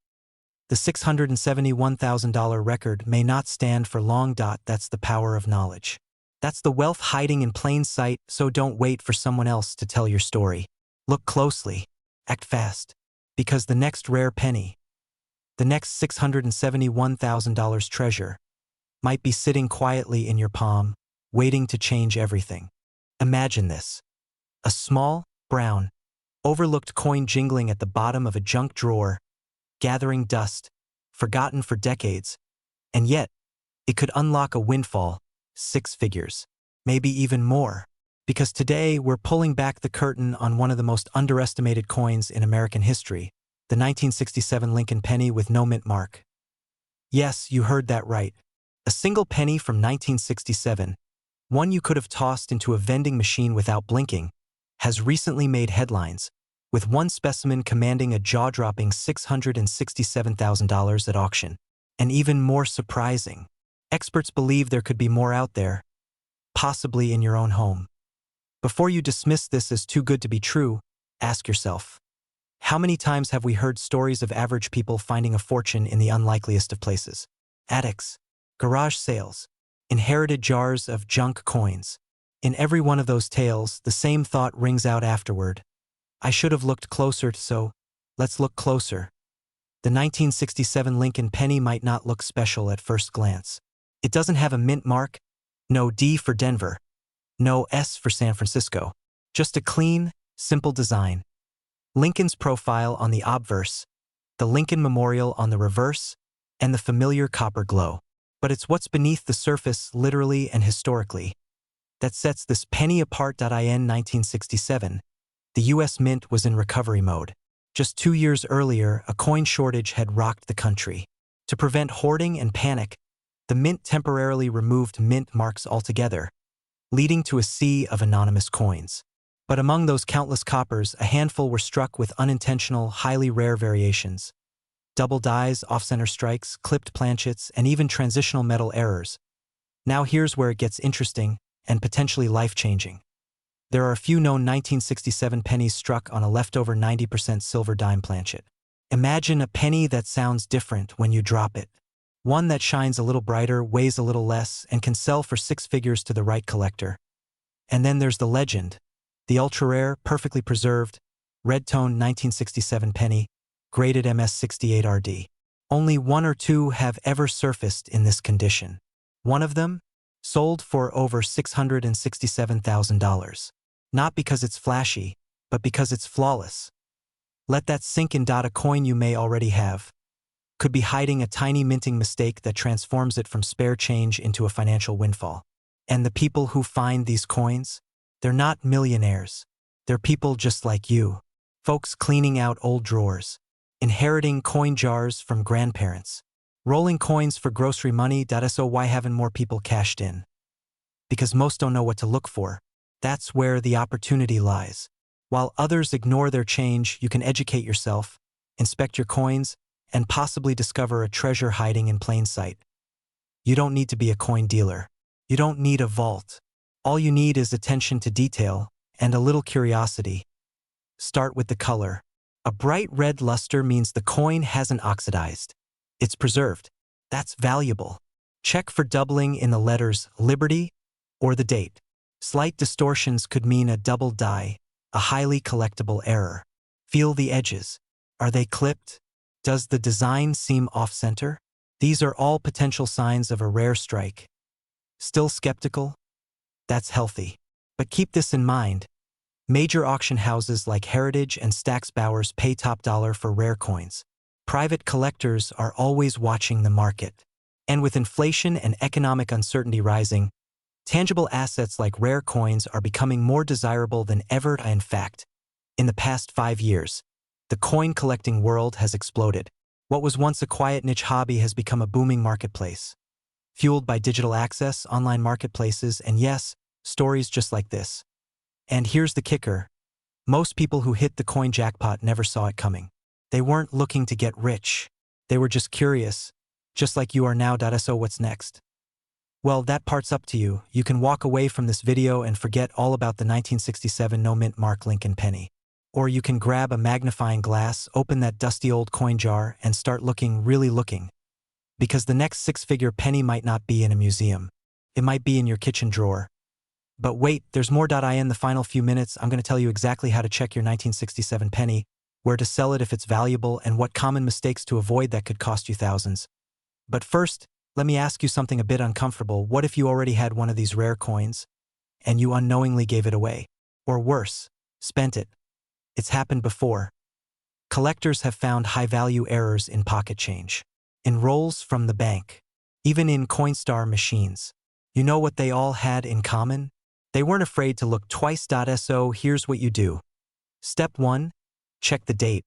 [SPEAKER 1] The $671,000 record may not stand for long. That's the power of knowledge. That's the wealth hiding in plain sight, so don't wait for someone else to tell your story. Look closely. Act fast. Because the next rare penny, the next $671,000 treasure, might be sitting quietly in your palm, waiting to change everything. Imagine this. A small, brown, overlooked coin jingling at the bottom of a junk drawer, gathering dust, forgotten for decades, and yet, it could unlock a windfall, 6 figures, maybe even more. Because today, we're pulling back the curtain on one of the most underestimated coins in American history, the 1967 Lincoln penny with no mint mark. Yes, you heard that right. A single penny from 1967, one you could have tossed into a vending machine without blinking, has recently made headlines, with one specimen commanding a jaw-dropping $667,000 at auction. And even more surprising, experts believe there could be more out there, possibly in your own home. Before you dismiss this as too good to be true, ask yourself, how many times have we heard stories of average people finding a fortune in the unlikeliest of places? Attics, garage sales, inherited jars of junk coins. In every one of those tales, the same thought rings out afterward. I should have looked closer, so let's look closer. The 1967 Lincoln penny might not look special at first glance. It doesn't have a mint mark, no D for Denver, no S for San Francisco, just a clean, simple design. Lincoln's profile on the obverse, the Lincoln Memorial on the reverse, and the familiar copper glow. But it's what's beneath the surface, literally and historically, that sets this penny apart. In 1967, the U.S. Mint was in recovery mode. Just 2 years earlier, a coin shortage had rocked the country. To prevent hoarding and panic, the Mint temporarily removed mint marks altogether, leading to a sea of anonymous coins. But among those countless coppers, a handful were struck with unintentional, highly rare variations. Double dies, off-center strikes, clipped planchets, and even transitional metal errors. Now here's where it gets interesting and potentially life-changing. There are a few known 1967 pennies struck on a leftover 90% silver dime planchet. Imagine a penny that sounds different when you drop it. One that shines a little brighter, weighs a little less, and can sell for 6 figures to the right collector. And then there's the legend, the ultra-rare, perfectly preserved, red-tone 1967 penny, graded MS68 RD. Only 1 or 2 have ever surfaced in this condition. One of them, sold for over $667,000. Not because it's flashy, but because it's flawless. Let that sink in. A coin you may already have could be hiding a tiny minting mistake that transforms it from spare change into a financial windfall. And the people who find these coins, they're not millionaires. They're people just like you. Folks cleaning out old drawers, inheriting coin jars from grandparents, rolling coins for grocery money. So why haven't more people cashed in? Because most don't know what to look for. That's where the opportunity lies. While others ignore their change, you can educate yourself, inspect your coins, and possibly discover a treasure hiding in plain sight. You don't need to be a coin dealer. You don't need a vault. All you need is attention to detail and a little curiosity. Start with the color. A bright red luster means the coin hasn't oxidized. It's preserved. That's valuable. Check for doubling in the letters Liberty or the date. Slight distortions could mean a double die, a highly collectible error. Feel the edges. Are they clipped? Does the design seem off-center? These are all potential signs of a rare strike. Still skeptical? That's healthy. But keep this in mind. Major auction houses like Heritage and Stack's Bowers pay top dollar for rare coins. Private collectors are always watching the market. And with inflation and economic uncertainty rising, Tangible assets like rare coins are becoming more desirable than ever. In fact, in the past 5 years, the coin collecting world has exploded. What was once a quiet niche hobby has become a booming marketplace, fueled by digital access, online marketplaces, and yes, stories just like this. And here's the kicker. Most people who hit the coin jackpot never saw it coming. They weren't looking to get rich. They were just curious, just like you are now. So what's next? Well, that part's up to you. You can walk away from this video and forget all about the 1967 no mint mark Lincoln penny. Or you can grab a magnifying glass, open that dusty old coin jar, and start really looking. Because the next six-figure penny might not be in a museum. It might be in your kitchen drawer. But wait, there's more. In the final few minutes, I'm going to tell you exactly how to check your 1967 penny, where to sell it if it's valuable, and what common mistakes to avoid that could cost you thousands. But first, let me ask you something a bit uncomfortable. What if you already had one of these rare coins, and you unknowingly gave it away? Or worse, spent it. It's happened before. Collectors have found high-value errors in pocket change, in rolls from the bank, even in Coinstar machines. You know what they all had in common? They weren't afraid to look twice. So here's what you do. Step 1. Check the date.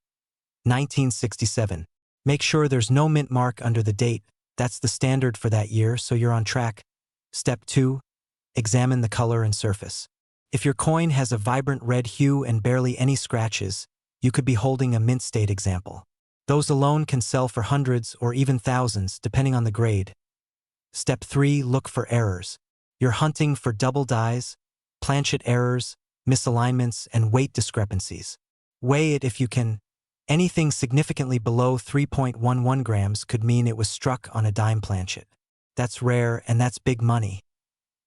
[SPEAKER 1] 1967. Make sure there's no mint mark under the date. That's the standard for that year, so you're on track. Step 2. Examine the color and surface. If your coin has a vibrant red hue and barely any scratches, you could be holding a mint state example. Those alone can sell for hundreds or even thousands, depending on the grade. Step 3. Look for errors. You're hunting for double dies, planchet errors, misalignments, and weight discrepancies. Weigh it if you can. Anything significantly below 3.11 grams could mean it was struck on a dime planchet. That's rare, and that's big money.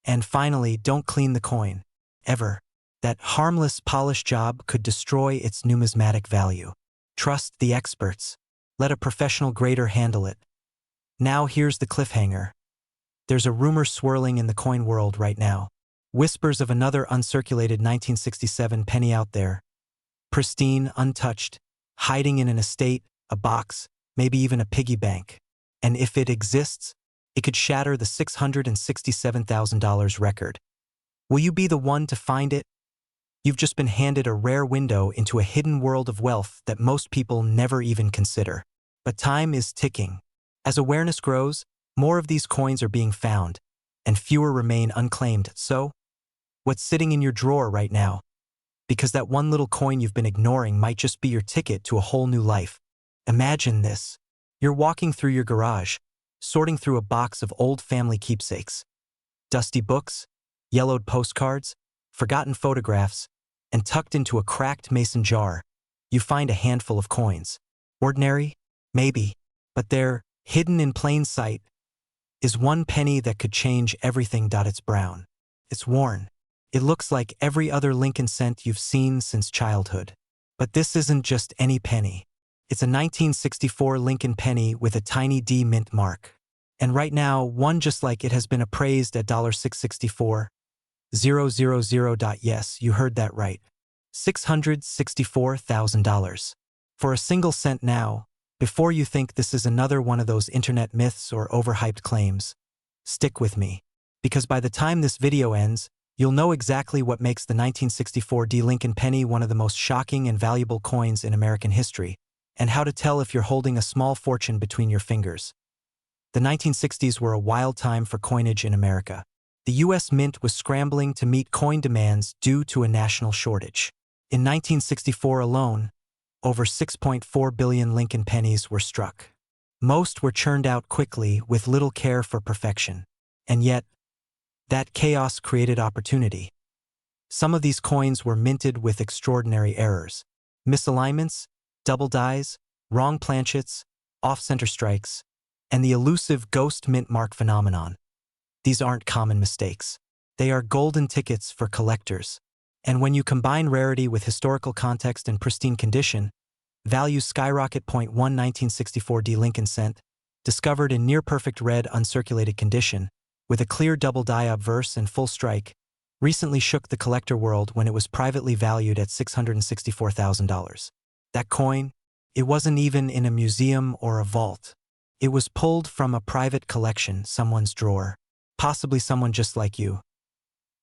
[SPEAKER 1] And finally, don't clean the coin. Ever. That harmless polish job could destroy its numismatic value. Trust the experts. Let a professional grader handle it. Now here's the cliffhanger. There's a rumor swirling in the coin world right now. Whispers of another uncirculated 1967 penny out there. Pristine, untouched, hiding in an estate, a box, maybe even a piggy bank. And if it exists, it could shatter the $667,000 record. Will you be the one to find it? You've just been handed a rare window into a hidden world of wealth that most people never even consider. But time is ticking. As awareness grows, more of these coins are being found, and fewer remain unclaimed. So, what's sitting in your drawer right now? Because that one little coin you've been ignoring might just be your ticket to a whole new life. Imagine this. You're walking through your garage, sorting through a box of old family keepsakes. Dusty books, yellowed postcards, forgotten photographs, and tucked into a cracked mason jar, you find a handful of coins. Ordinary? Maybe. But there, hidden in plain sight, is one penny that could change everything. It's brown. It's worn. It looks like every other Lincoln cent you've seen since childhood. But this isn't just any penny. It's a 1964 Lincoln penny with a tiny D mint mark. And right now, one just like it has been appraised at $664,000. Yes, you heard that right. $664,000. For a single cent now. Before you think this is another one of those internet myths or overhyped claims, stick with me. Because by the time this video ends, you'll know exactly what makes the 1964 D Lincoln penny one of the most shocking and valuable coins in American history, and how to tell if you're holding a small fortune between your fingers. The 1960s were a wild time for coinage in America. The U.S. Mint was scrambling to meet coin demands due to a national shortage. In 1964 alone, over 6.4 billion Lincoln pennies were struck. Most were churned out quickly with little care for perfection. And yet, that chaos created opportunity. Some of these coins were minted with extraordinary errors. Misalignments, double dies, wrong planchets, off-center strikes, and the elusive ghost mint mark phenomenon. These aren't common mistakes. They are golden tickets for collectors. And when you combine rarity with historical context and pristine condition, values skyrocket. 1964 D Lincoln cent, discovered in near-perfect red uncirculated condition, with a clear double die obverse and full strike, recently shook the collector world when it was privately valued at $664,000. That coin, it wasn't even in a museum or a vault. It was pulled from a private collection, someone's drawer. Possibly someone just like you.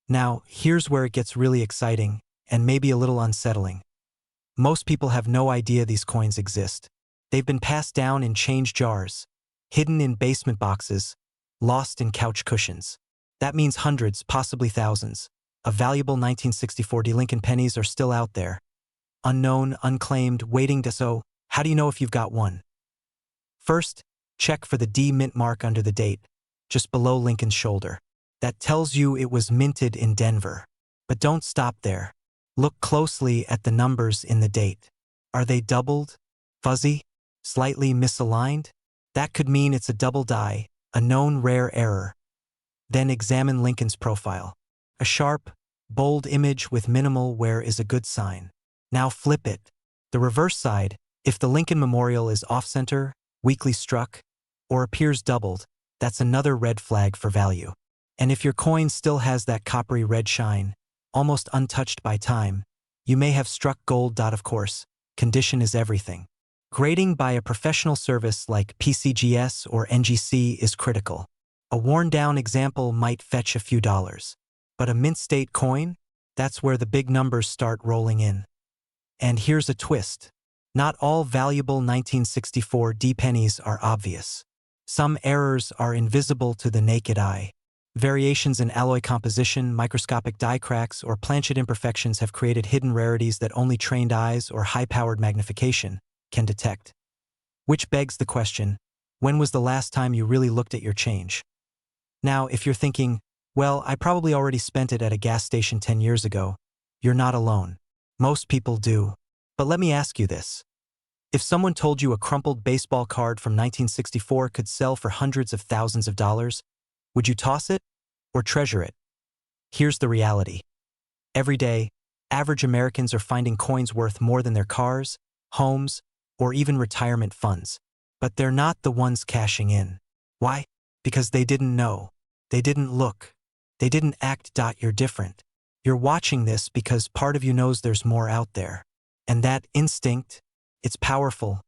[SPEAKER 1] Now, here's where it gets really exciting, and maybe a little unsettling. Most people have no idea these coins exist. They've been passed down in change jars, hidden in basement boxes, lost in couch cushions. That means hundreds, possibly thousands, of valuable 1964 D Lincoln pennies are still out there. Unknown, unclaimed, waiting to so. How do you know if you've got one? First, check for the D mint mark under the date, just below Lincoln's shoulder. That tells you it was minted in Denver. But don't stop there. Look closely at the numbers in the date. Are they doubled, fuzzy, slightly misaligned? That could mean it's a double die, a known rare error. Then examine Lincoln's profile. A sharp, bold image with minimal wear is a good sign. Now flip it. The reverse side, if the Lincoln Memorial is off-center, weakly struck, or appears doubled, that's another red flag for value. And if your coin still has that coppery red shine, almost untouched by time, you may have struck gold. Of course, condition is everything. Grading by a professional service like PCGS or NGC is critical. A worn-down example might fetch a few dollars. But a mint-state coin? That's where the big numbers start rolling in. And here's a twist. Not all valuable 1964 D pennies are obvious. Some errors are invisible to the naked eye. Variations in alloy composition, microscopic die cracks, or planchet imperfections have created hidden rarities that only trained eyes or high-powered magnification can detect. Which begs the question, when was the last time you really looked at your change? Now, if you're thinking, well, I probably already spent it at a gas station 10 years ago, you're not alone. Most people do. But let me ask you this. If someone told you a crumpled baseball card from 1964 could sell for hundreds of thousands of dollars, would you toss it or treasure it? Here's the reality. Every day, average Americans are finding coins worth more than their cars, homes, or even retirement funds. But they're not the ones cashing in. Why? Because they didn't know. They didn't look. They didn't act. You're different. You're watching this because part of you knows there's more out there. And that instinct, it's powerful.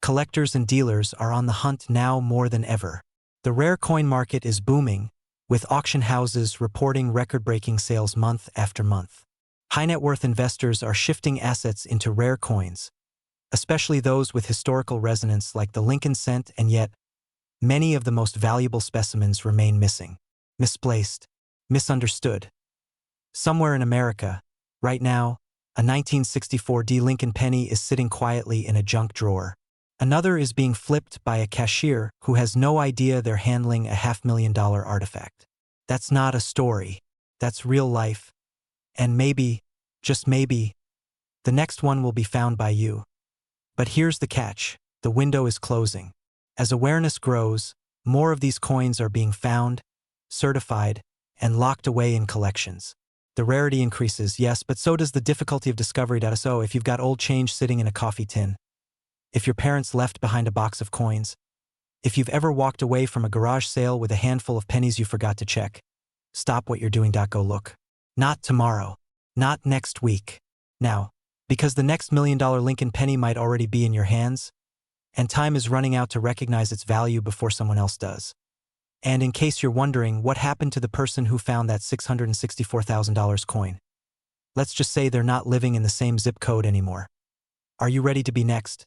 [SPEAKER 1] Collectors and dealers are on the hunt now more than ever. The rare coin market is booming, with auction houses reporting record-breaking sales month after month. High-net-worth investors are shifting assets into rare coins, especially those with historical resonance like the Lincoln cent, and yet, many of the most valuable specimens remain missing, misplaced, misunderstood. Somewhere in America, right now, a 1964 D Lincoln penny is sitting quietly in a junk drawer. Another is being flipped by a cashier who has no idea they're handling a $500,000 artifact. That's not a story. That's real life. And maybe, just maybe, the next one will be found by you. But here's the catch. The window is closing. As awareness grows, more of these coins are being found, certified, and locked away in collections. The rarity increases, yes, but so does the difficulty of discovery. So if you've got old change sitting in a coffee tin, if your parents left behind a box of coins, if you've ever walked away from a garage sale with a handful of pennies you forgot to check, stop what you're doing. Go look. Not tomorrow. Not next week. Now, because the next $1 million Lincoln penny might already be in your hands, and time is running out to recognize its value before someone else does. And in case you're wondering what happened to the person who found that $664,000 coin, let's just say they're not living in the same zip code anymore. Are you ready to be next?